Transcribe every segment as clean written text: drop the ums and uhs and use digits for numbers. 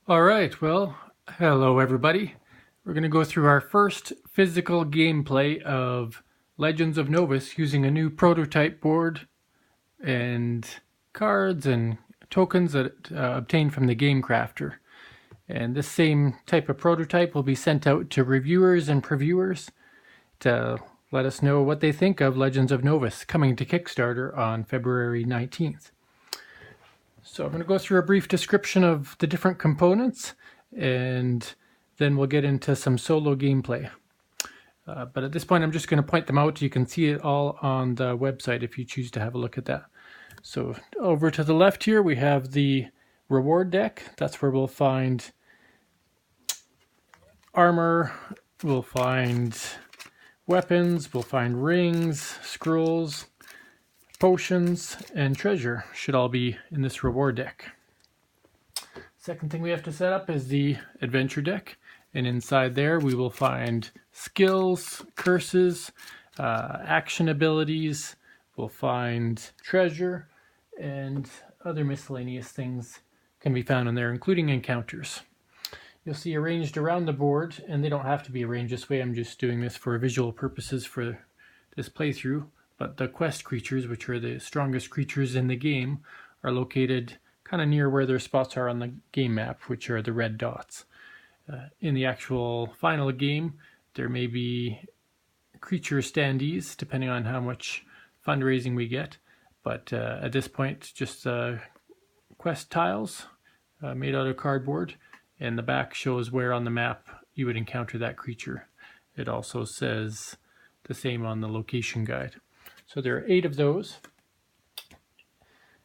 Alright, well, hello everybody. We're going to go through our first physical gameplay of Legends of Novus using a new prototype board and cards and tokens that obtained from the Game Crafter. And this same type of prototype will be sent out to reviewers and previewers to let us know what they think of Legends of Novus, coming to Kickstarter on February 19th. So I'm going to go through a brief description of the different components, and then we'll get into some solo gameplay. But at this point, I'm just going to point them out. You can see it all on the website if you choose to have a look at that. So over to the left here, we have the reward deck. That's where we'll find armor, we'll find weapons, we'll find rings, scrolls, potions, and treasure should all be in this reward deck. Second thing we have to set up is the adventure deck, and inside there we will find skills, curses, action abilities, we'll find treasure, and other miscellaneous things can be found in there, including encounters. You'll see arranged around the board, and they don't have to be arranged this way, I'm just doing this for visual purposes for this playthrough, but the quest creatures, which are the strongest creatures in the game, are located kind of near where their spots are on the game map, which are the red dots. In the actual final game, there may be creature standees, depending on how much fundraising we get, but at this point, just quest tiles made out of cardboard, and the back shows where on the map you would encounter that creature. It also says the same on the location guide. So there are 8 of those.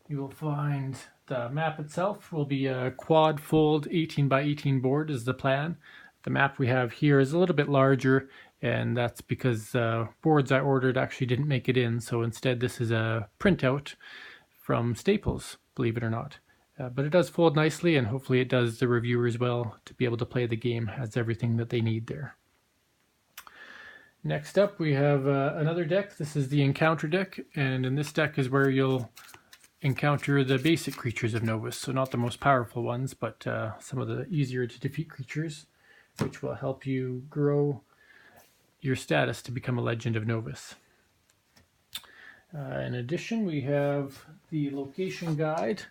You will find the map itself will be a quad fold 18 by 18 board is the plan. The map we have here is a little bit larger, and that's because boards I ordered actually didn't make it in, so instead this is a printout from Staples, believe it or not. But it does fold nicely, and hopefully it does the reviewers well to be able to play the game. Has everything that they need there. Next up, we have another deck. This is the encounter deck, and in this deck is where you'll encounter the basic creatures of Novus. So not the most powerful ones, but some of the easier to defeat creatures, which will help you grow your status to become a Legend of Novus. In addition, we have the location guide.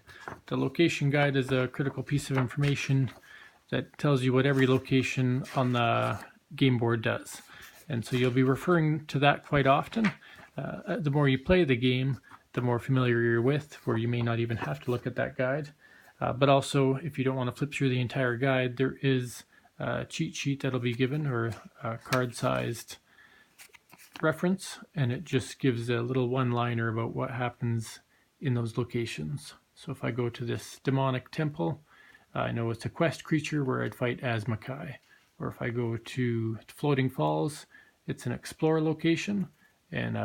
The location guide is a critical piece of information that tells you what every location on the game board does. And so you'll be referring to that quite often. The more you play the game, the more familiar you're with, where you may not even have to look at that guide. But also, if you don't want to flip through the entire guide, there is a cheat sheet that'll be given, or a card-sized reference, and it just gives a little one-liner about what happens in those locations. So if I go to this demonic temple, I know it's a quest creature where I'd fight as Makai. Or if I go to Floating Falls, it's an explore location, and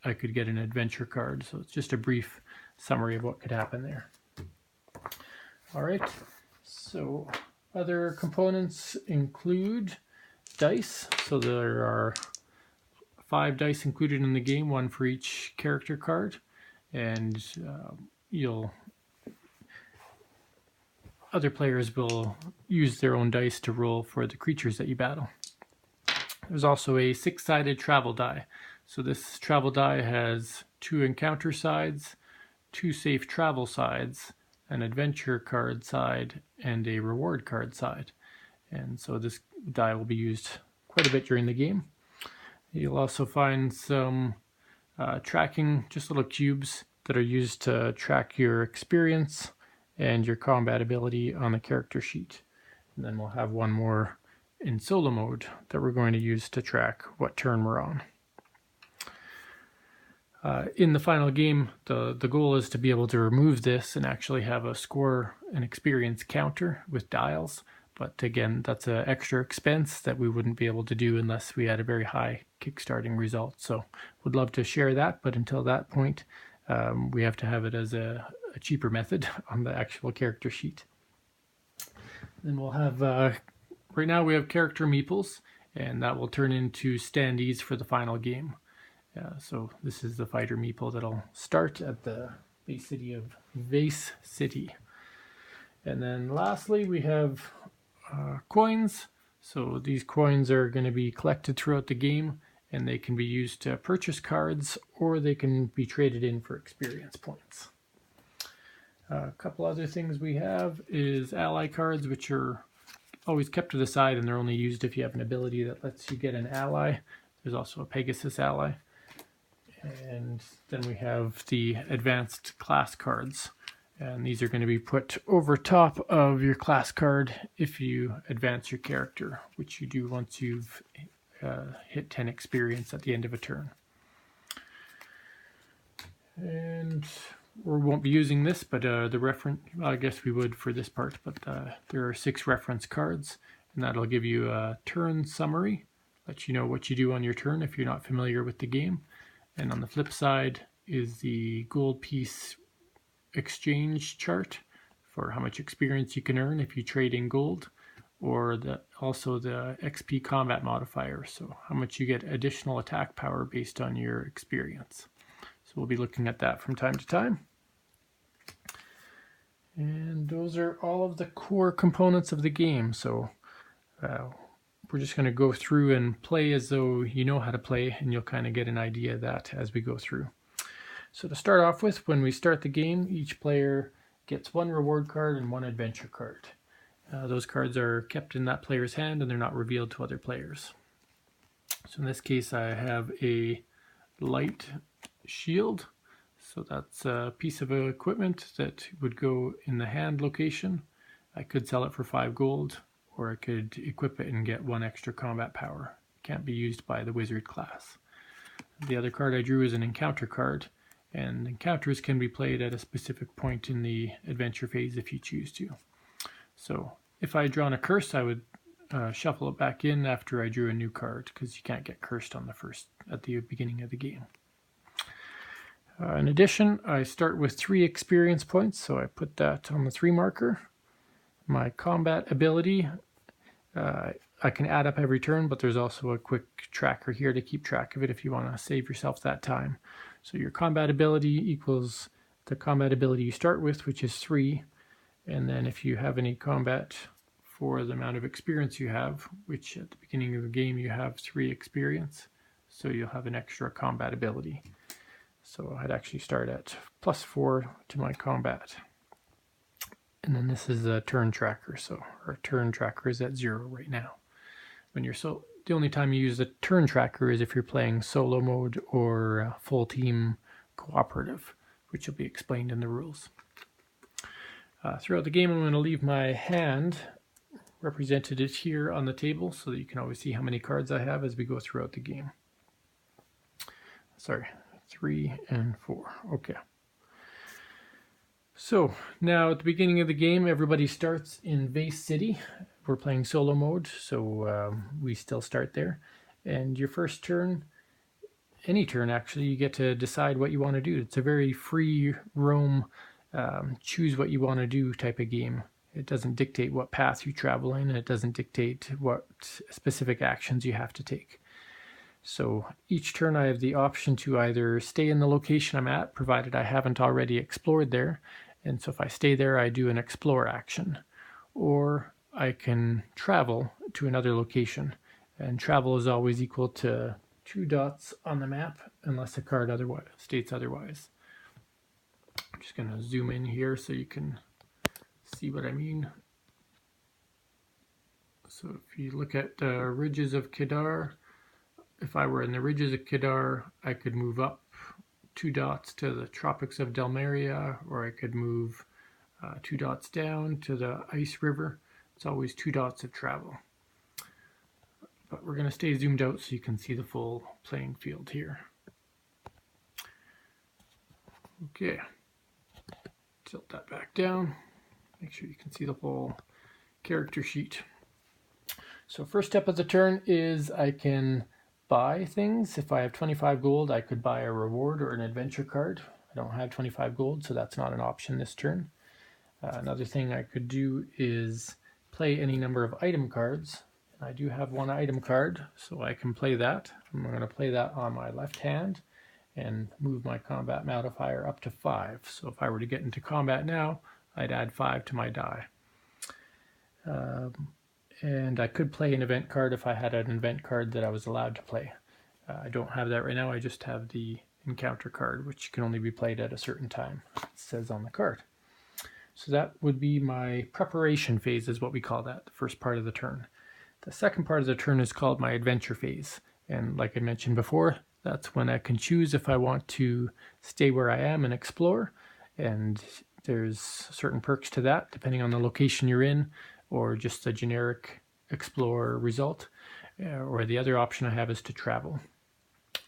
I could get an adventure card. So it's just a brief summary of what could happen there. All right, so other components include dice. So there are 5 dice included in the game, 1 for each character card, and other players will use their own dice to roll for the creatures that you battle. There's also a 6-sided travel die. So this travel die has 2 encounter sides, 2 safe travel sides, an adventure card side, and a reward card side. And so this die will be used quite a bit during the game. You'll also find some tracking, just little cubes that are used to track your experience and your combat ability on the character sheet. And then we'll have one more in solo mode that we're going to use to track what turn we're on. In the final game, the goal is to be able to remove this and actually have a score and experience counter with dials. But again, that's an extra expense that we wouldn't be able to do unless we had a very high kickstarting result. So would love to share that, but until that point, we have to have it as a cheaper method on the actual character sheet. Then we'll have, right now we have character meeples, and that will turn into standees for the final game. So this is the fighter meeple that'll start at the base city of Vase City. And then lastly, we have coins. So these coins are going to be collected throughout the game, and they can be used to purchase cards, or they can be traded in for experience points. A couple other things we have is ally cards, which are always kept to the side, and they're only used if you have an ability that lets you get an ally. There's also a Pegasus ally. And then we have the advanced class cards. And these are going to be put over top of your class card if you advance your character, which you do once you've hit 10 experience at the end of a turn. And we won't be using this, but the reference, I guess we would for this part, but there are 6 reference cards, and that'll give you a turn summary, let you know what you do on your turn if you're not familiar with the game. And on the flip side is the gold piece exchange chart for how much experience you can earn if you trade in gold, or also the XP combat modifier, so how much you get additional attack power based on your experience. So we'll be looking at that from time to time. And those are all of the core components of the game. So we're just going to go through and play as though you know how to play, and you'll kind of get an idea of that as we go through. So to start off with, when we start the game, each player gets 1 reward card and 1 adventure card. Those cards are kept in that player's hand, and they're not revealed to other players. So in this case, I have a light shield. So that's a piece of equipment that would go in the hand location. I could sell it for 5 gold, or I could equip it and get 1 extra combat power. It can't be used by the wizard class. The other card I drew is an encounter card, and encounters can be played at a specific point in the adventure phase if you choose to. So if I had drawn a curse, I would shuffle it back in after I drew a new card, because you can't get cursed on at the beginning of the game. In addition, I start with 3 experience points, so I put that on the 3 marker. My combat ability, I can add up every turn, but there's also a quick tracker here to keep track of it if you want to save yourself that time. So your combat ability equals the combat ability you start with, which is 3. And then if you have any combat for the amount of experience you have, which at the beginning of the game you have 3 experience, so you'll have an extra combat ability. So I'd actually start at +4 to my combat. And then this is a turn tracker, so our turn tracker is at 0 right now. When you're the only time you use the turn tracker is if you're playing solo mode or full team cooperative, which will be explained in the rules. Throughout the game, I'm going to leave my hand represented it here on the table so that you can always see how many cards I have as we go throughout the game. Sorry, 3 and 4. Okay. So now at the beginning of the game, everybody starts in Vase City. We're playing solo mode, so we still start there. And your first turn, any turn actually, you get to decide what you want to do. It's a very free roam, choose what you want to do type of game. It doesn't dictate what path you travel in, and it doesn't dictate what specific actions you have to take. So each turn I have the option to either stay in the location I'm at, provided I haven't already explored there. And so if I stay there, I do an explore action. Or I can travel to another location. And travel is always equal to 2 dots on the map, unless a card states otherwise. I'm just going to zoom in here so you can see what I mean. So if you look at the Ridges of Kedar, if I were in the Ridges of Kedar, I could move up 2 dots to the Tropics of Delmeria, or I could move 2 dots down to the Ice River. It's always 2 dots of travel. But we're going to stay zoomed out so you can see the full playing field here. Okay, tilt that back down. Make sure you can see the whole character sheet. So first step of the turn is I can buy things. If I have 25 gold, I could buy a reward or an adventure card. I don't have 25 gold, so that's not an option this turn. Another thing I could do is play any number of item cards. I do have 1 item card, so I can play that. I'm going to play that on my left hand and move my combat modifier up to 5. So if I were to get into combat now, I'd add 5 to my die. And I could play an event card if I had an event card that I was allowed to play. I don't have that right now. I just have the encounter card, which can only be played at a certain time, it says on the card. So that would be my preparation phase, is what we call that, the first part of the turn. The second part of the turn is called my adventure phase. And like I mentioned before, that's when I can choose if I want to stay where I am and explore. And there's certain perks to that, depending on the location you're in, or just a generic explore result. Or the other option I have is to travel.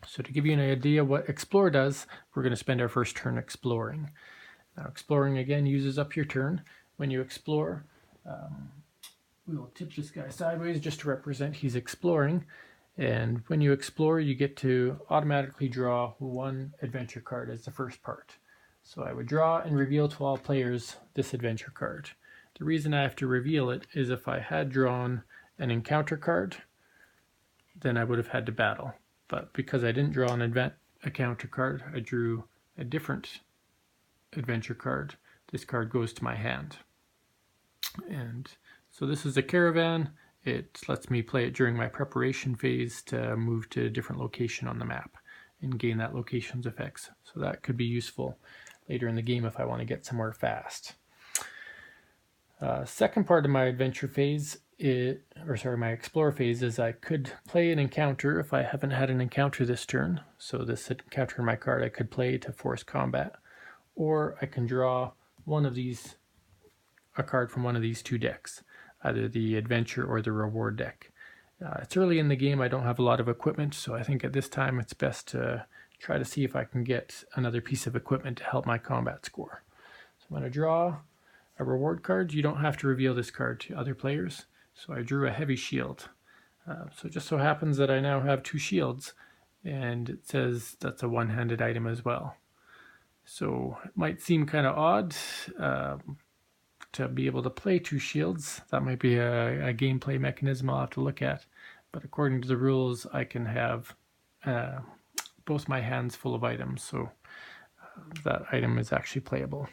So to give you an idea what explore does, we're going to spend our first turn exploring. Now exploring again uses up your turn. When you explore, we will tip this guy sideways just to represent he's exploring. And when you explore, you get to automatically draw one adventure card as the first part. So I would draw and reveal to all players this adventure card. The reason I have to reveal it is if I had drawn an encounter card, then I would have had to battle. But because I didn't draw an encounter card, I drew a different adventure card. This card goes to my hand. And so this is a caravan. It lets me play it during my preparation phase to move to a different location on the map and gain that location's effects. So that could be useful later in the game if I want to get somewhere fast. Second part of my adventure phase, my explore phase, is I could play an encounter if I haven't had an encounter this turn. So this encounter in my card I could play to force combat, or I can draw a card from one of these two decks, either the adventure or the reward deck. It's early in the game, I don't have a lot of equipment, so I think at this time it's best to try to see if I can get another piece of equipment to help my combat score. So I'm going to draw a reward card. You don't have to reveal this card to other players. So I drew a heavy shield. So it just so happens that I now have 2 shields, and it says that's a one-handed item as well. So it might seem kind of odd to be able to play 2 shields. That might be a gameplay mechanism I'll have to look at. But according to the rules, I can have both my hands full of items, so that item is actually playable.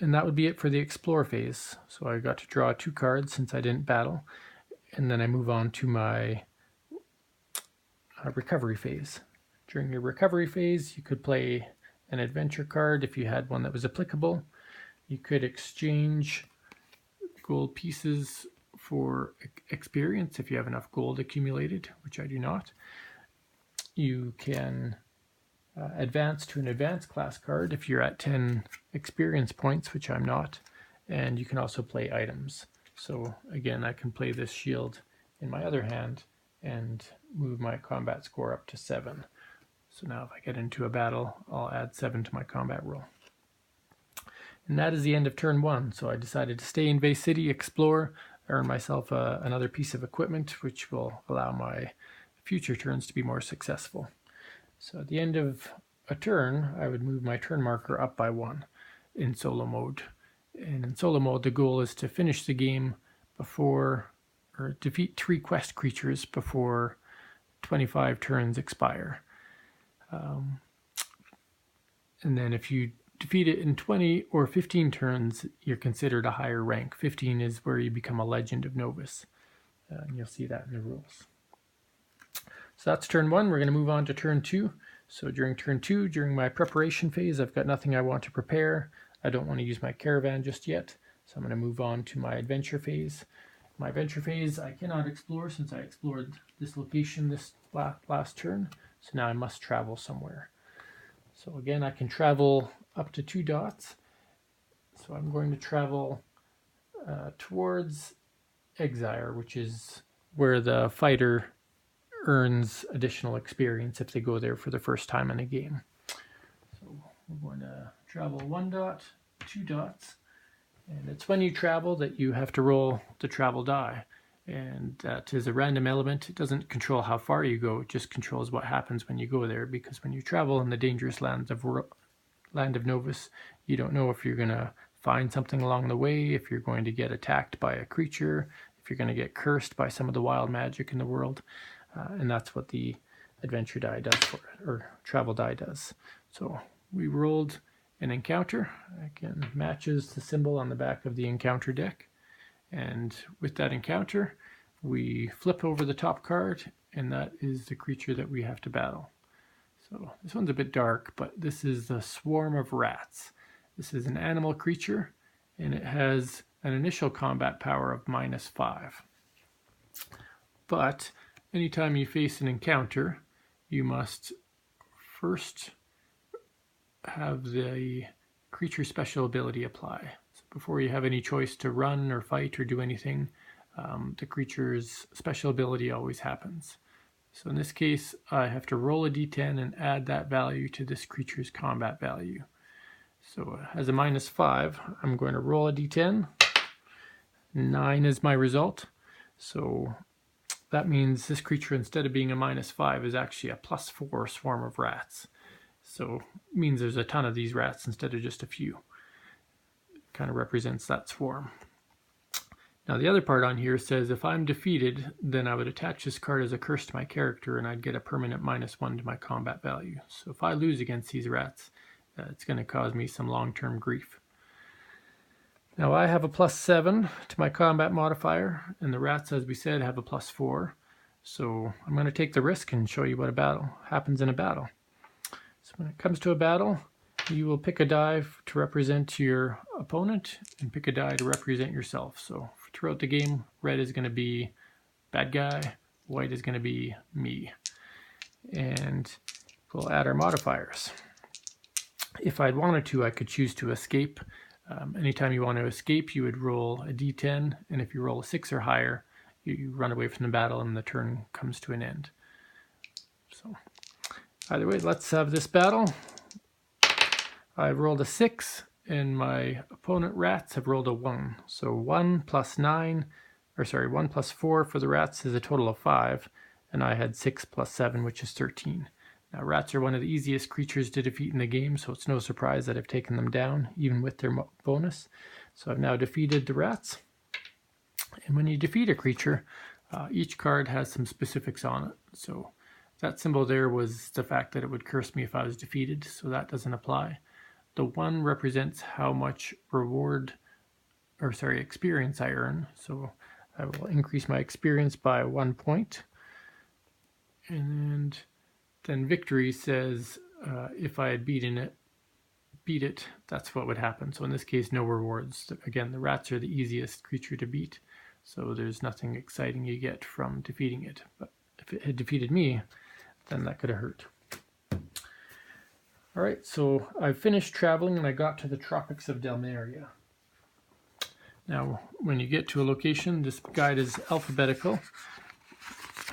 And that would be it for the explore phase. So I got to draw 2 cards since I didn't battle, and then I move on to my recovery phase. During your recovery phase, you could play an adventure card if you had one that was applicable. You could exchange gold pieces for experience if you have enough gold accumulated, which I do not. You can advance to an advanced class card if you're at 10 experience points, which I'm not, and you can also play items. So again, I can play this shield in my other hand and move my combat score up to 7. So now if I get into a battle, I'll add 7 to my combat roll. And that is the end of turn 1. So I decided to stay in Vase City, explore, earn myself another piece of equipment, which will allow my future turns to be more successful. So at the end of a turn, I would move my turn marker up by 1 in solo mode. And in solo mode, the goal is to finish the game before, or defeat 3 quest creatures before 25 turns expire. And then if you defeat it in 20 or 15 turns, you're considered a higher rank. 15 is where you become a Legend of Novus. And you'll see that in the rules. So that's turn 1. We're going to move on to turn 2. So during turn 2, during my preparation phase, I've got nothing I want to prepare. I don't want to use my caravan just yet. So I'm going to move on to my adventure phase. My adventure phase, I cannot explore since I explored this location this last turn. So now I must travel somewhere. So again, I can travel up to 2 dots. So I'm going to travel towards Exire, which is where the fighter earns additional experience if they go there for the first time in a game. So we're going to travel 1 dot, 2 dots, and it's when you travel that you have to roll the travel die. And that is a random element. It doesn't control how far you go, it just controls what happens when you go there, because when you travel in the dangerous land of Novus, you don't know if you're going to find something along the way, if you're going to get attacked by a creature, if you're going to get cursed by some of the wild magic in the world. And that's what the adventure die does for it, or travel die does. So we rolled an encounter. Again, matches the symbol on the back of the encounter deck. And with that encounter, we flip over the top card, and that is the creature that we have to battle. So this one's a bit dark, but this is the Swarm of Rats. This is an animal creature, and it has an initial combat power of -5. But anytime you face an encounter, you must first have the creature special ability apply. So before you have any choice to run or fight or do anything, the creature's special ability always happens. So in this case, I have to roll a d10 and add that value to this creature's combat value. So as a -5, I'm going to roll a d10. 9 is my result. So that means this creature, instead of being a -5, is actually a +4 Swarm of Rats. So it means there's a ton of these rats instead of just a few. Kind of represents that swarm. Now the other part on here says if I'm defeated, then I would attach this card as a curse to my character and I'd get a permanent -1 to my combat value. So if I lose against these rats, it's going to cause me some long-term grief. Now I have a +7 to my combat modifier, and the rats, as we said, have a +4. So I'm going to take the risk and show you what happens in a battle. So when it comes to a battle, you will pick a die to represent your opponent and pick a die to represent yourself. So throughout the game, red is going to be bad guy, white is going to be me. And we'll add our modifiers. If I'd wanted to, I could choose to escape. Anytime you want to escape, you would roll a d10, and if you roll a 6 or higher, you run away from the battle and the turn comes to an end. So either way, let's have this battle. I rolled a 6, and my opponent rats have rolled a 1. So 1 + 9, or sorry, 1 + 4 for the rats is a total of 5, and I had 6 + 7, which is 13. Now, rats are one of the easiest creatures to defeat in the game, so it's no surprise that I've taken them down, even with their bonus. So I've now defeated the rats. And when you defeat a creature, each card has some specifics on it. So that symbol there was the fact that it would curse me if I was defeated, so that doesn't apply. The 1 represents how much experience I earn. So I will increase my experience by 1 point. And then victory says if I had beat it, that's what would happen. So in this case, no rewards. Again, the rats are the easiest creature to beat, so there's nothing exciting you get from defeating it. But if it had defeated me, then that could have hurt. All right, so I finished traveling and I got to the Tropics of Delmeria. Now, when you get to a location, this guide is alphabetical.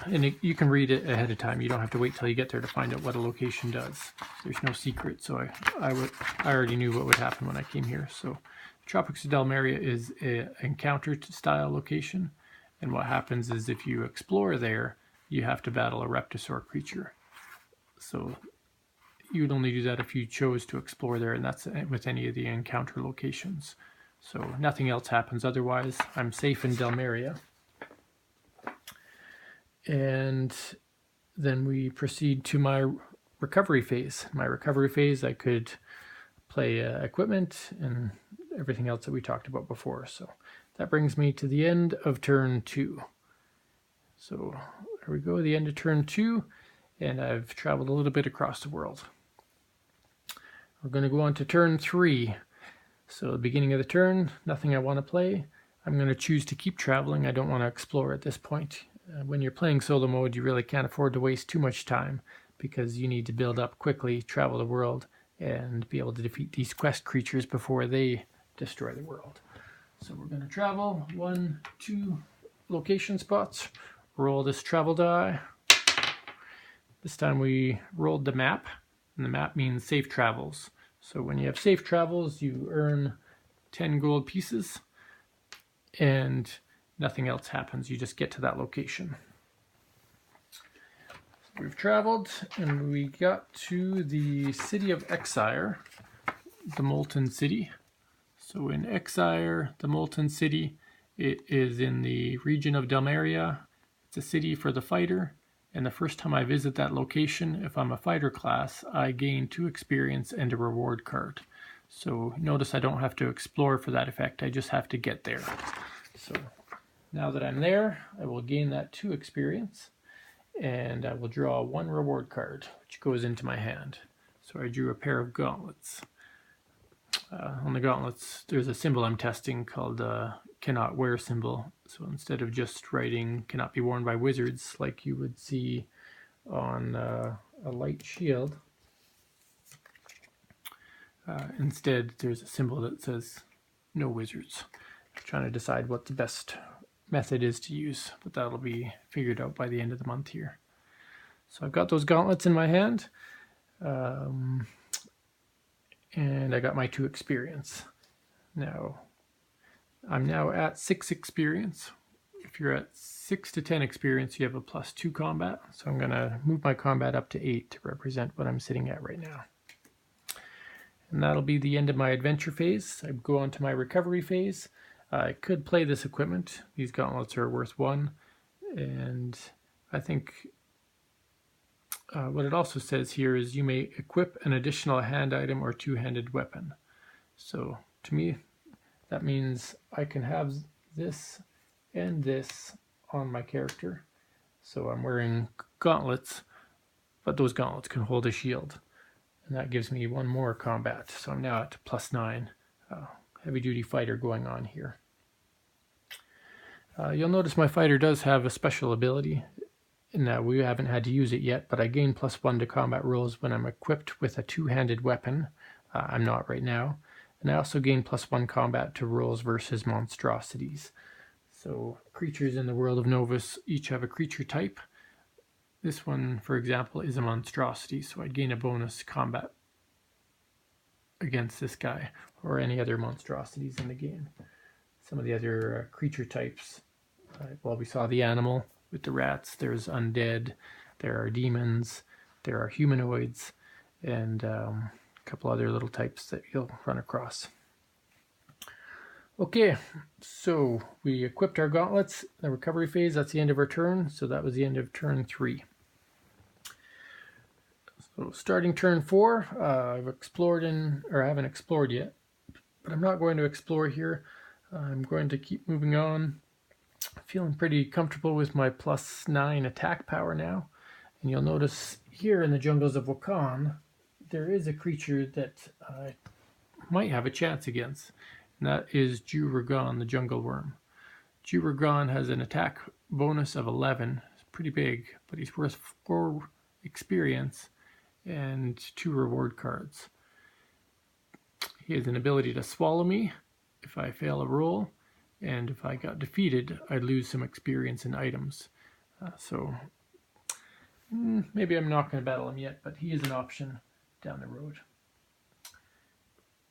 And you can read it ahead of time. You don't have to wait till you get there to find out what a location does. There's no secret, so I already knew what would happen when I came here. So Tropics of Delmeria is an encounter-style location, and what happens is if you explore there, you have to battle a Reptosaur creature. So you would only do that if you chose to explore there, and that's with any of the encounter locations. So nothing else happens otherwise. I'm safe in Delmeria. And then we proceed to my recovery phase. My recovery phase, I could play equipment and everything else that we talked about before. So that brings me to the end of turn 2. So here we go, the end of turn 2, and I've traveled a little bit across the world. We're going to go on to turn 3. So the beginning of the turn, nothing I want to play. I'm going to choose to keep traveling. I don't want to explore at this point. When you're playing solo mode, you really can't afford to waste too much time because you need to build up quickly, travel the world, and be able to defeat these quest creatures before they destroy the world. So we're going to travel 1, 2 location spots, roll this travel die. This time we rolled the map, and the map means safe travels. So when you have safe travels, you earn 10 gold pieces, and nothing else happens. You just get to that location. So we've traveled, and we got to the city of Exire, the Molten City. So in Exire, the Molten City, it is in the region of Delmeria. It's a city for the fighter, and the first time I visit that location, if I'm a fighter class, I gain 2 experience and a reward card. So notice I don't have to explore for that effect, I just have to get there. So now that I'm there, I will gain that 2 experience, and I will draw 1 reward card, which goes into my hand. So I drew a pair of gauntlets. On the gauntlets, there's a symbol I'm testing called cannot wear symbol. So instead of just writing cannot be worn by wizards like you would see on a light shield, instead there's a symbol that says no wizards. I'm trying to decide what the best method is to use, but that'll be figured out by the end of the month here. So I've got those gauntlets in my hand, and I got my 2 experience. Now, I'm now at 6 experience. If you're at 6 to 10 experience, you have a +2 combat. So I'm going to move my combat up to 8 to represent what I'm sitting at right now. And that'll be the end of my adventure phase. I go on to my recovery phase. I could play this equipment. These gauntlets are worth 1. And I think what it also says here is you may equip an additional hand item or 2-handed weapon. So to me, that means I can have this and this on my character. So I'm wearing gauntlets, but those gauntlets can hold a shield. And that gives me 1 more combat. So I'm now at +9. Heavy duty fighter going on here. You'll notice my fighter does have a special ability, in that we haven't had to use it yet, but I gain +1 to combat rolls when I'm equipped with a 2-handed weapon. I'm not right now. And I also gain +1 combat to rolls versus monstrosities. So creatures in the world of Novus each have a creature type. This one, for example, is a monstrosity, so I'd gain a bonus combat against this guy or any other monstrosities in the game. Some of the other creature types, well, we saw the animal with the rats, there's undead, there are demons, there are humanoids, and a couple other little types that you'll run across. Okay, so we equipped our gauntlets, the recovery phase, that's the end of our turn, so that was the end of turn 3. So starting turn 4, I've explored I haven't explored yet, but I'm not going to explore here. I'm going to keep moving on. Feeling pretty comfortable with my +9 attack power now. And you'll notice here in the jungles of Wakan, there is a creature that I might have a chance against. And that is Juragon, the jungle worm. Juragon has an attack bonus of 11. It's pretty big, but he's worth 4 experience and 2 reward cards. He has an ability to swallow me if I fail a roll, and if I got defeated, I'd lose some experience and items. So maybe I'm not going to battle him yet, but he is an option down the road.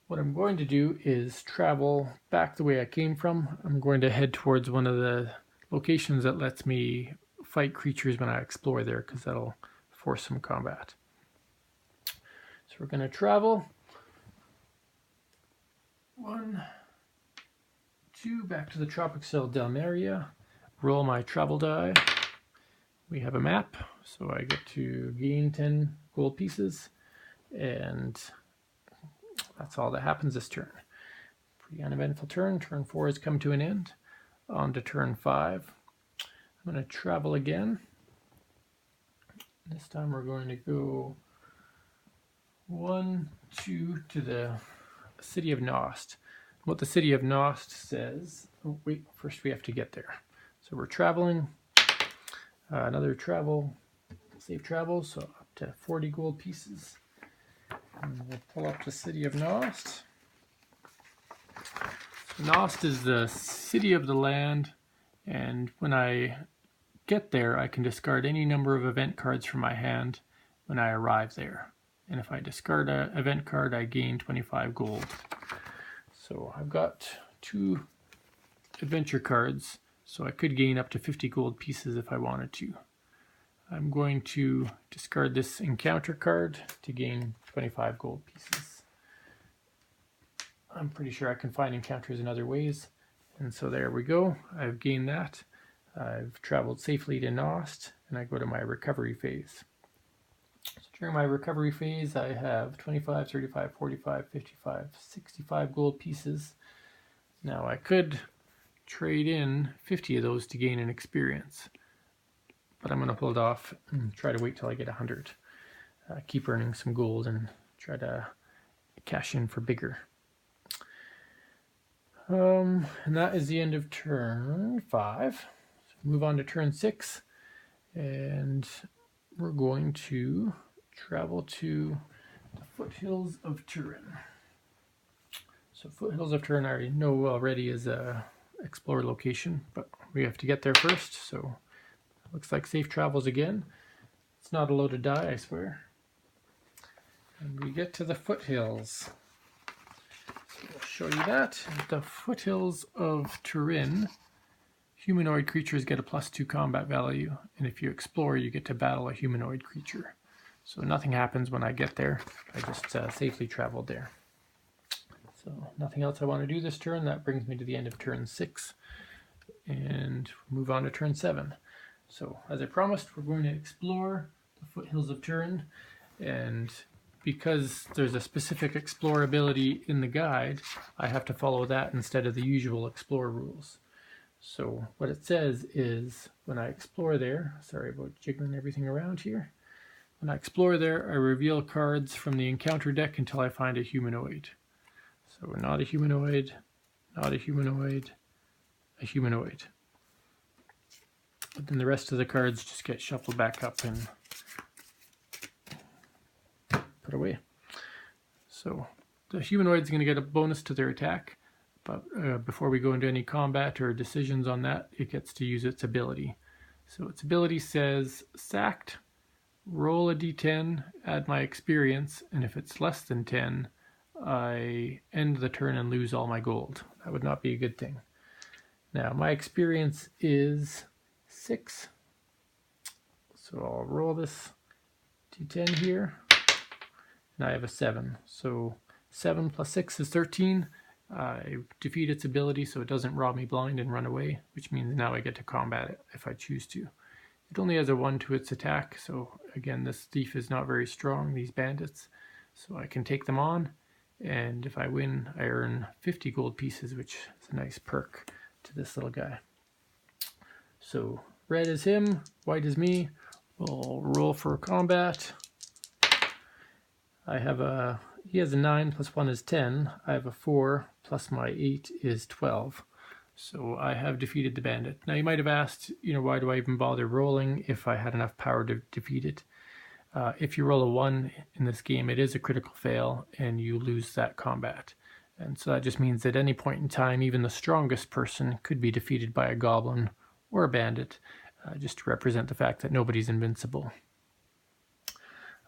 What I'm going to do is travel back the way I came from. I'm going to head towards one of the locations that lets me fight creatures when I explore there, because that'll force some combat. So we're going to travel 1, 2, back to the Tropic Cell Delmeria, roll my travel die. We have a map, so I get to gain 10 gold pieces, and that's all that happens this turn. Pretty uneventful turn. Turn 4 has come to an end. On to turn 5. I'm going to travel again. This time we're going to go 1, 2 to the city of Nost. What the city of Nost says, oh wait, first we have to get there. So we're traveling, another travel, save travel, so up to 40 gold pieces. And we'll pull up the city of Nost. So Nost is the city of the land, and when I get there, I can discard any number of event cards from my hand when I arrive there. And if I discard an event card, I gain 25 gold. So I've got 2 adventure cards, so I could gain up to 50 gold pieces if I wanted to. I'm going to discard this encounter card to gain 25 gold pieces. I'm pretty sure I can find encounters in other ways, and so there we go. I've gained that. I've traveled safely to Nost, and I go to my recovery phase. So During my recovery phase, I have 25, 35, 45, 55, 65 gold pieces. Now I could trade in 50 of those to gain an experience, but I'm going to hold off and try to wait till I get 100. Keep earning some gold and try to cash in for bigger. And that is the end of turn 5. So move on to turn 6, and we're going to travel to the foothills of Turin. So foothills of Turin I already know already is a explore location, but we have to get there first, so looks like safe travels again. It's not a loaded die, I swear. And we get to the foothills. So I'll show you that. The foothills of Turin, humanoid creatures get a +2 combat value, and if you explore, you get to battle a humanoid creature. So nothing happens when I get there. I just safely traveled there. So nothing else I want to do this turn. That brings me to the end of turn 6, and move on to turn 7. So as I promised, we're going to explore the foothills of Turin, and because there's a specific explore ability in the guide, I have to follow that instead of the usual explore rules. So what it says is, when I explore there, sorry about jiggling everything around here, when I explore there, I reveal cards from the encounter deck until I find a humanoid. So not a humanoid, not a humanoid, a humanoid. But then the rest of the cards just get shuffled back up and put away. So the humanoid's going to get a bonus to their attack, but before we go into any combat or decisions on that, it gets to use its ability. So its ability says, sacked, roll a d10, add my experience, and if it's less than 10, I end the turn and lose all my gold. That would not be a good thing. Now my experience is 6, so I'll roll this d10 here, and I have a 7. So 7 plus 6 is 13. I defeat its ability so it doesn't rob me blind and run away, which means now I get to combat it if I choose to. It only has a 1 to its attack, so again, this thief is not very strong, these bandits, so I can take them on, and if I win, I earn 50 gold pieces, which is a nice perk to this little guy. So red is him, white is me. We'll roll for combat. I have he has a 9 plus 1 is 10. I have a 4 plus my 8 is 12. So I have defeated the bandit. Now you might have asked, why do I even bother rolling if I had enough power to defeat it? If you roll a 1 in this game, it is a critical fail and you lose that combat. And so that just means at any point in time, even the strongest person could be defeated by a goblin or a bandit, just to represent the fact that nobody's invincible.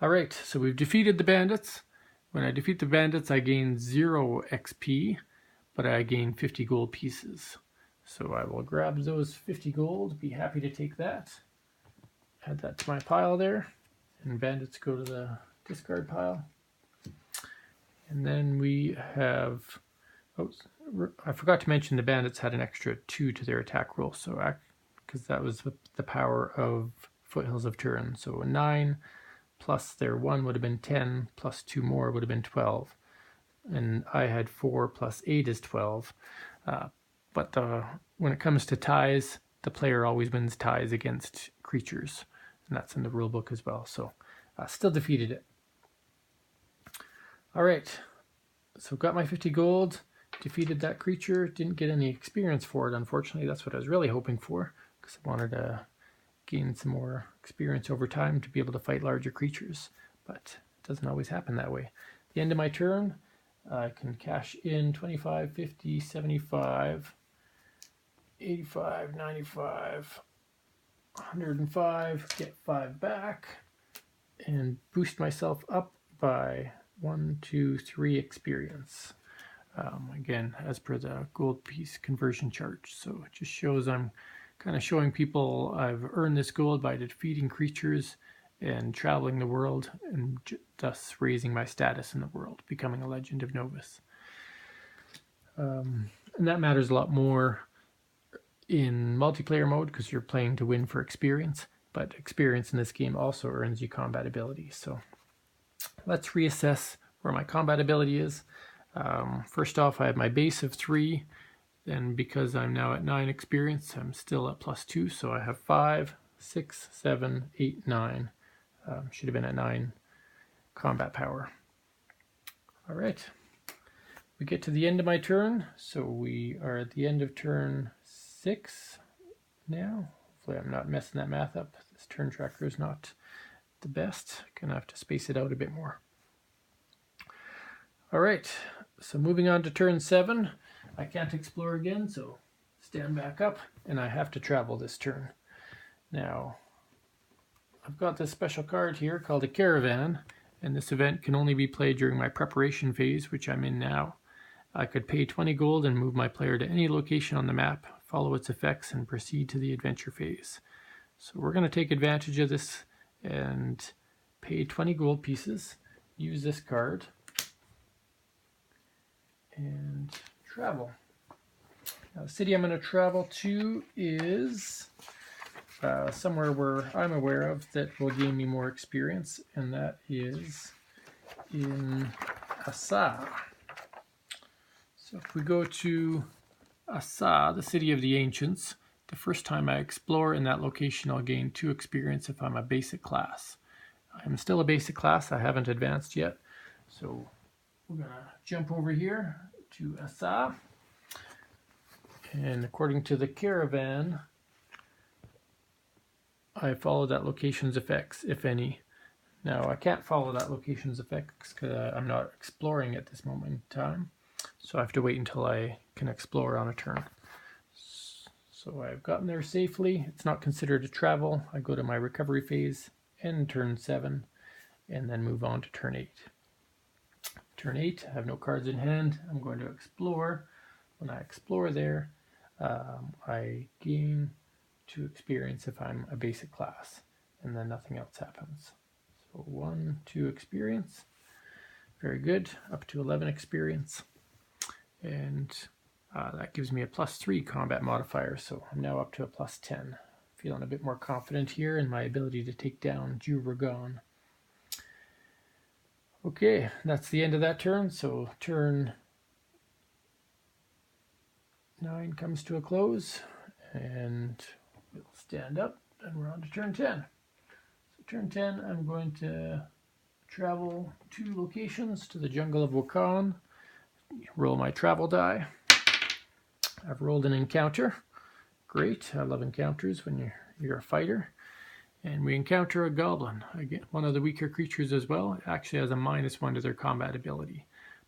Alright, so we've defeated the bandits. When I defeat the bandits, I gain 0 XP, but I gain 50 gold pieces. So I will grab those 50 gold, be happy to take that. Add that to my pile there, and bandits go to the discard pile. And then we have, I forgot to mention the bandits had an extra 2 to their attack roll, so because that was with the power of Foothills of Turin. So a 9 plus their 1 would have been 10, plus 2 more would have been 12. And I had 4 plus 8 is 12. But when it comes to ties, the player always wins ties against creatures. And that's in the rule book as well. So still defeated it. Alright, so got my 50 gold, defeated that creature, didn't get any experience for it, unfortunately. That's what I was really hoping for, because I wanted to gain some more experience over time to be able to fight larger creatures. But it doesn't always happen that way. At the end of my turn, I can cash in 25, 50, 75, 85, 95, 105, get 5 back, and boost myself up by 1, 2, 3 experience. Again, as per the gold piece conversion chart. So it just shows I'm kind of showing people I've earned this gold by defeating creatures and traveling the world, and thus raising my status in the world, becoming a Legend of Novus. And that matters a lot more in multiplayer mode because you're playing to win for experience, but experience in this game also earns you combat abilities. So let's reassess where my combat ability is. First off, I have my base of 3, and because I'm now at 9 experience, I'm still at +2, so I have 5, 6, 7, 8, 9. Should have been at 9 combat power. All right, we get to the end of my turn, so we are at the end of turn 6 now. Hopefully I'm not messing that math up. This turn tracker is not the best. Gonna have to space it out a bit more. All right, so moving on to turn 7. I can't explore again, so stand back up, and I have to travel this turn. Now, I've got this special card here called a caravan, and this event can only be played during my preparation phase, which I'm in now. I could pay 20 gold and move my player to any location on the map, follow its effects, and proceed to the adventure phase. So we're going to take advantage of this and pay 20 gold pieces, use this card, and travel. Now, the city I'm going to travel to is somewhere where I'm aware of that will gain me more experience, and that is in Asa. So if we go to Asa, the city of the ancients, the first time I explore in that location, I'll gain 2 experience if I'm a basic class. I'm still a basic class, I haven't advanced yet, so we're going to jump over here to Asa, and according to the caravan, I follow that location's effects, if any. Now, I can't follow that location's effects because I'm not exploring at this moment in time, so I have to wait until I can explore on a turn. So I've gotten there safely. It's not considered a travel. I go to my recovery phase, end turn 7, and then move on to turn 8. Turn 8, I have no cards in hand. I'm going to explore. When I explore there, I gain 2 experience if I'm a basic class, and then nothing else happens. So 1, 2 experience. Very good. Up to 11 experience. And that gives me a +3 combat modifier, so I'm now up to a +10. Feeling a bit more confident here in my ability to take down Juragon. Okay, that's the end of that turn, so turn 9 comes to a close, and we'll stand up, and we're on to turn 10. So turn 10, I'm going to travel 2 locations to the jungle of Wakan, roll my travel die. I've rolled an encounter. Great, I love encounters when you're a fighter. And we encounter a goblin, again, one of the weaker creatures as well. It actually has a -1 to their combat ability.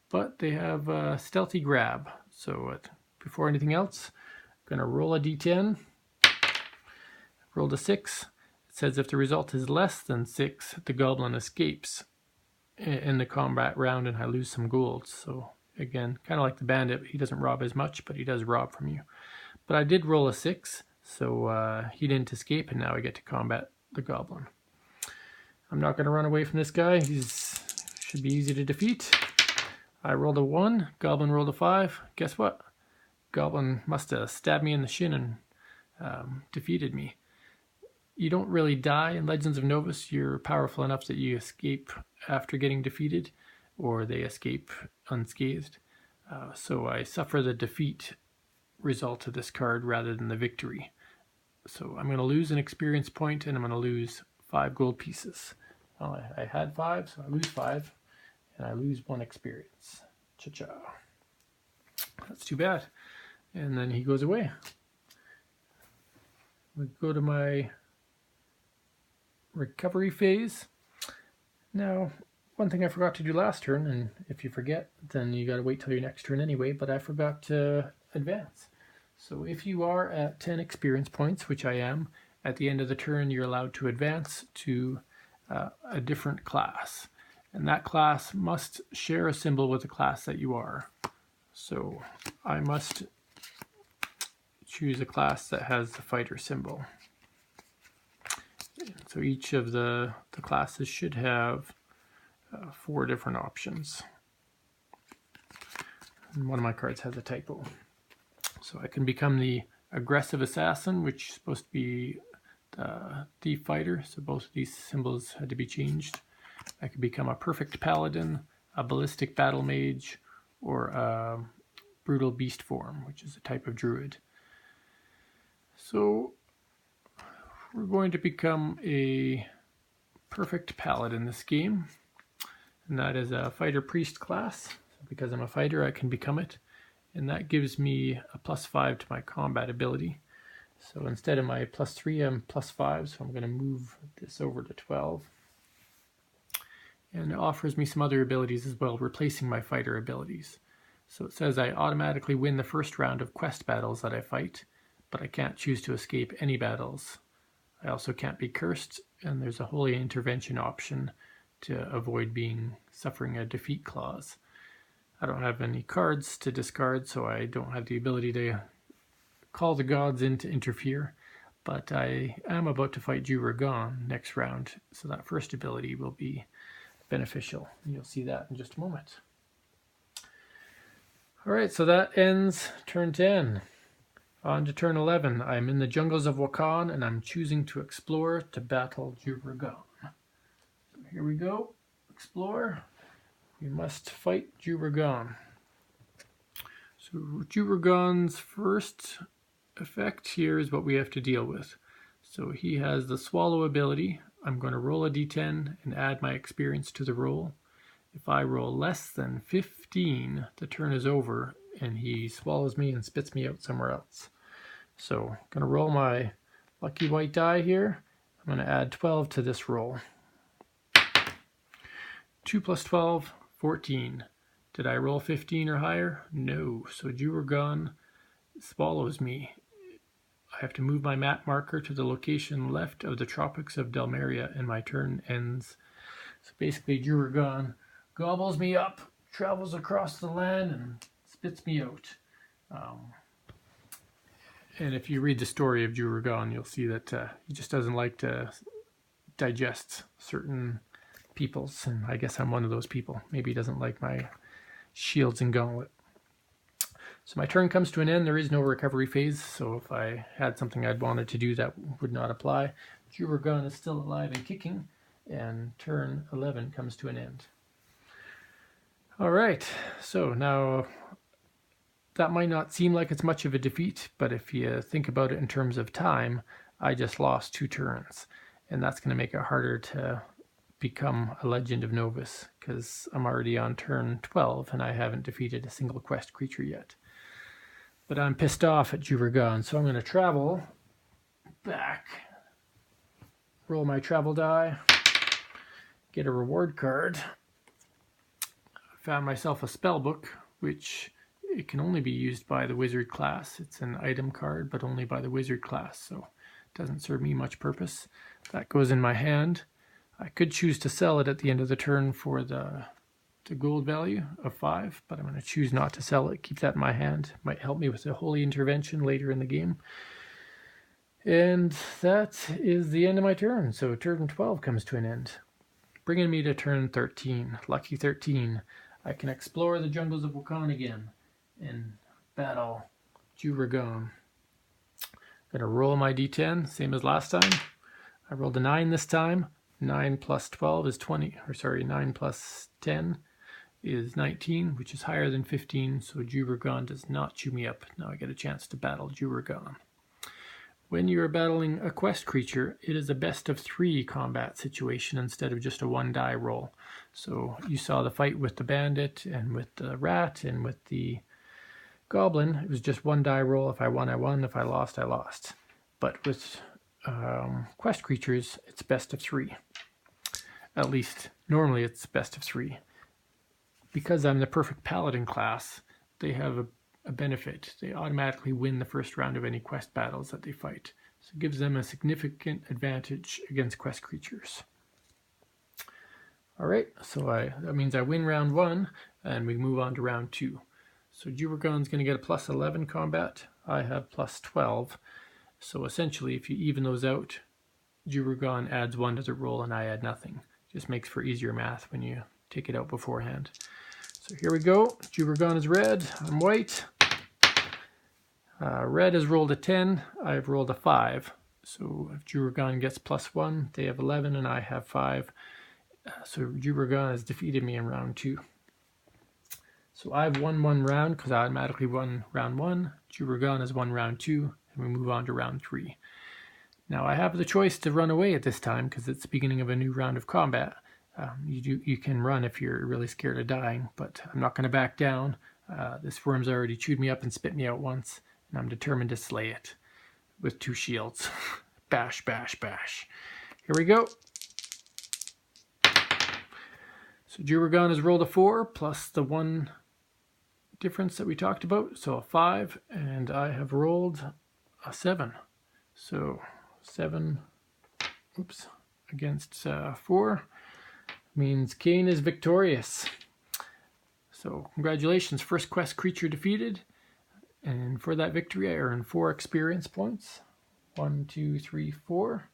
But they have a stealthy grab. So before anything else, I'm going to roll a d10. Rolled a 6. It says if the result is less than 6, the goblin escapes in the combat round and I lose some gold. So again, kind of like the bandit, he doesn't rob as much, but he does rob from you. But I did roll a 6, so he didn't escape, and now I get to combat the goblin. I'm not going to run away from this guy. He should be easy to defeat. I rolled a 1, goblin rolled a 5. Guess what? Goblin must have stabbed me in the shin and defeated me. You don't really die in Legends of Novus. You're powerful enough that you escape after getting defeated, or they escape unscathed. So I suffer the defeat result of this card rather than the victory. So I'm going to lose an experience point, and I'm going to lose 5 gold pieces. Well, I had 5, so I lose 5, and I lose 1 experience. Cha-cha. That's too bad. And then he goes away. We go to my recovery phase. Now, one thing I forgot to do last turn, and if you forget, then you got to wait till your next turn anyway, but I forgot to advance. So if you are at 10 experience points, which I am, at the end of the turn you're allowed to advance to a different class. And that class must share a symbol with the class that you are. So I must choose a class that has the fighter symbol. So each of the classes should have 4 different options. And one of my cards has a typo. So I can become the aggressive assassin, which is supposed to be the thief fighter. So both of these symbols had to be changed. I could become a perfect paladin, a ballistic battle mage, or a brutal beast form, which is a type of druid. So we're going to become a perfect paladin this game, and that is a fighter priest class. Because I'm a fighter, I can become it, and that gives me a +5 to my combat ability. So instead of my +3, I'm +5, so I'm going to move this over to 12. And it offers me some other abilities as well, replacing my fighter abilities. So it says I automatically win the first round of quest battles that I fight, but I can't choose to escape any battles. I also can't be cursed, and there's a holy intervention option to avoid suffering a defeat clause. I don't have any cards to discard, so I don't have the ability to call the gods in to interfere, but I am about to fight Juragon next round, so that first ability will be beneficial. You'll see that in just a moment. Alright, so that ends turn 10. On to turn 11. I'm in the jungles of Wakan, and I'm choosing to explore to battle Juragon. So here we go. Explore. We must fight Juragon. So Juragon's first effect here is what we have to deal with. So he has the swallow ability. I'm going to roll a d10 and add my experience to the roll. If I roll less than 15, the turn is over and he swallows me and spits me out somewhere else. So I'm going to roll my lucky white die here. I'm going to add 12 to this roll. 2 plus 12, 14. Did I roll 15 or higher? No. So Juragon swallows me. I have to move my map marker to the location left of the Tropics of Delmeria and my turn ends. So basically Juragon gobbles me up, travels across the land, and spits me out. And if you read the story of Juragon, you'll see that he just doesn't like to digest certain peoples, and I guess I'm one of those people. Maybe he doesn't like my shields and gauntlet. So my turn comes to an end. There is no recovery phase, so if I had something I'd wanted to do, that would not apply. Juragon is still alive and kicking, and turn 11 comes to an end. All right, so now that might not seem like it's much of a defeat, but if you think about it in terms of time, I just lost 2 turns, and that's going to make it harder to become a Legend of Novus, because I'm already on turn 12 and I haven't defeated a single quest creature yet. But I'm pissed off at Juragon, so I'm going to travel back, roll my travel die, get a reward card. I found myself a spell book, which it can only be used by the wizard class. It's an item card, but only by the wizard class, so it doesn't serve me much purpose. That goes in my hand. I could choose to sell it at the end of the turn for the gold value of 5, but I'm going to choose not to sell it. Keep that in my hand. Might help me with a holy intervention later in the game. And that is the end of my turn. So turn 12 comes to an end, bringing me to turn 13. Lucky 13. I can explore the jungles of Wakan again and battle Juragon. I'm going to roll my d10, same as last time. I rolled a 9 this time. 9 plus 12 is 20, or sorry, 9 plus 10 is 19, which is higher than 15, so Juragon does not chew me up. Now I get a chance to battle Juragon. When you are battling a quest creature, it is a best of 3 combat situation instead of just a 1 die roll. So you saw the fight with the bandit and with the rat and with the goblin. It was just 1 die roll. If I won, I won. If I lost, I lost. But with quest creatures, it's best of 3. At least normally it's best of 3. Because I'm the perfect paladin class, they have a benefit. They automatically win the first round of any quest battles that they fight. So it gives them a significant advantage against quest creatures. Alright, so that means I win round 1 and we move on to round 2. So Juragon's going to get a plus 11 combat. I have plus 12. So essentially, if you even those out, Juragon adds 1 to the roll and I add nothing. Just makes for easier math when you take it out beforehand. So here we go. Juragon is red. I'm white. Red has rolled a 10. I've rolled a 5. So if Juragon gets plus 1, they have 11 and I have 5. So Jubragon has defeated me in round 2. So I've won 1 round because I automatically won round 1. Jubragon has won round 2, and we move on to round 3. Now I have the choice to run away at this time because it's the beginning of a new round of combat. You can run if you're really scared of dying, but I'm not going to back down. This worm's already chewed me up and spit me out once, and I'm determined to slay it with 2 shields. Bash, bash, bash. Here we go. So Jubragon has rolled a 4 plus the 1 difference that we talked about, so a 5, and I have rolled a 7. So 7, oops, against 4 means Kane is victorious. So congratulations, first quest creature defeated, and for that victory I earned 4 experience points. 1, 2, 3, 4,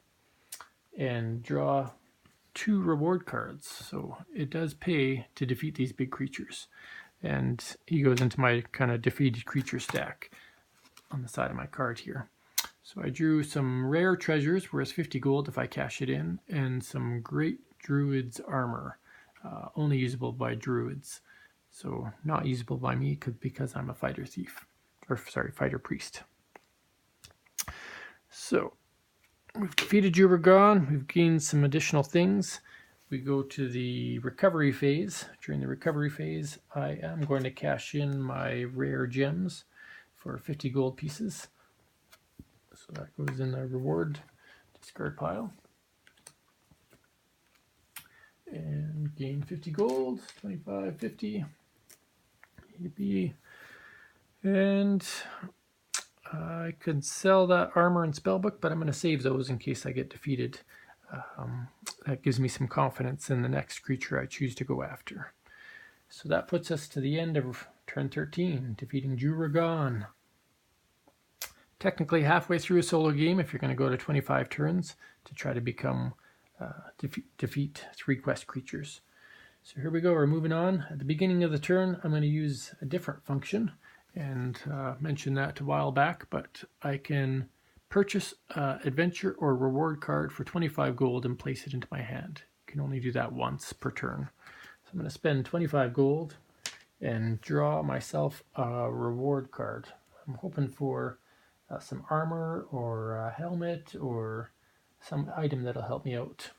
and draw 2 reward cards. So it does pay to defeat these big creatures. And he goes into my kind of defeated creature stack on the side of my card here. So I drew some rare treasures, worth 50 gold if I cash it in, and some great druid's armor, only usable by druids. So not usable by me because I'm a fighter thief, or sorry, fighter priest. So we've defeated Jubragon, we've gained some additional things. We go to the recovery phase. During the recovery phase, I am going to cash in my rare gems for 50 gold pieces. So that goes in the reward discard pile. And gain 50 gold, 25, 50. Yippee. And I could sell that armor and spellbook, but I'm going to save those in case I get defeated. That gives me some confidence in the next creature I choose to go after. So that puts us to the end of turn 13, defeating Jubragon. Technically halfway through a solo game if you're going to go to 25 turns to try to become defeat 3 quest creatures. So here we go, we're moving on. At the beginning of the turn I'm going to use a different function, and mentioned that a while back, but I can purchase adventure or reward card for 25 gold and place it into my hand. You can only do that once per turn. So I'm going to spend 25 gold and draw myself a reward card. I'm hoping for some armor or a helmet or some item that'll help me out.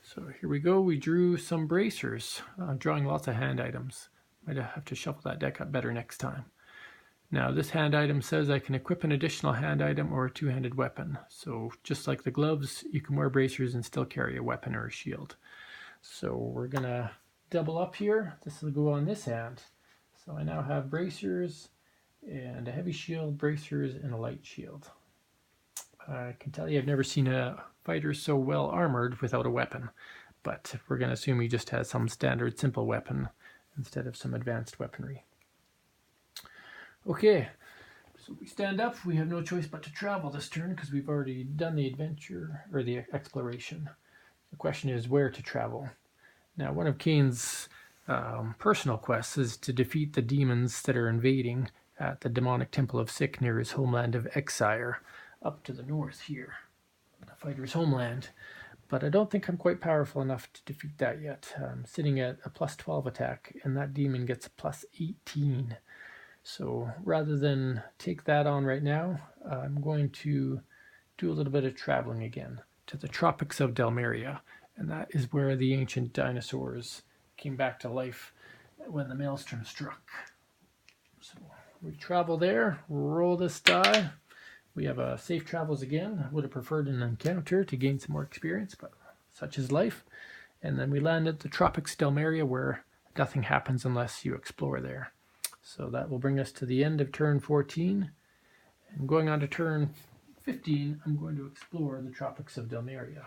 So here we go, we drew some bracers, drawing lots of hand items. Might have to shuffle that deck up better next time. Now this hand item says I can equip an additional hand item or a 2-handed weapon. So just like the gloves, you can wear bracers and still carry a weapon or a shield. So we're going to double up here. This will go on this hand. So I now have bracers and a heavy shield, bracers, and a light shield. I can tell you I've never seen a fighter so well armored without a weapon. But we're going to assume he just has some standard simple weapon instead of some advanced weaponry. Okay, so we stand up. We have no choice but to travel this turn because we've already done the adventure or the exploration. The question is where to travel. Now, one of Kane's personal quests is to defeat the demons that are invading at the demonic temple of Sick near his homeland of Exire, up to the north here, the fighter's homeland. But I don't think I'm quite powerful enough to defeat that yet. I'm sitting at a plus 12 attack, and that demon gets a plus 18. So rather than take that on right now, I'm going to do a little bit of traveling again to the tropics of Delmeria, and that is where the ancient dinosaurs came back to life when the maelstrom struck. So we travel there, roll this die. We have safe travels again. I would have preferred an encounter to gain some more experience, but such is life. And then we land at the tropics Delmeria, where nothing happens unless you explore there. So that will bring us to the end of turn 14. And going on to turn 15, I'm going to explore the tropics of Delmeria.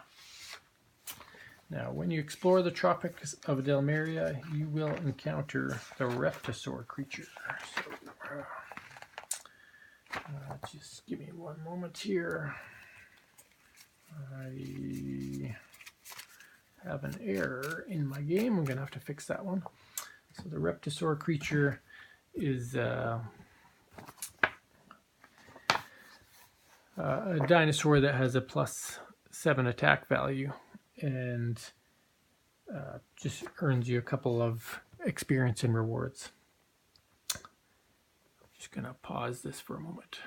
Now, when you explore the tropics of Delmeria, you will encounter the Reptosaur creature. So, just give me one moment here. I have an error in my game. I'm going to have to fix that one. So the Reptosaur creature is a dinosaur that has a plus 7 attack value, and just earns you a couple of experience and rewards. Just going to pause this for a moment.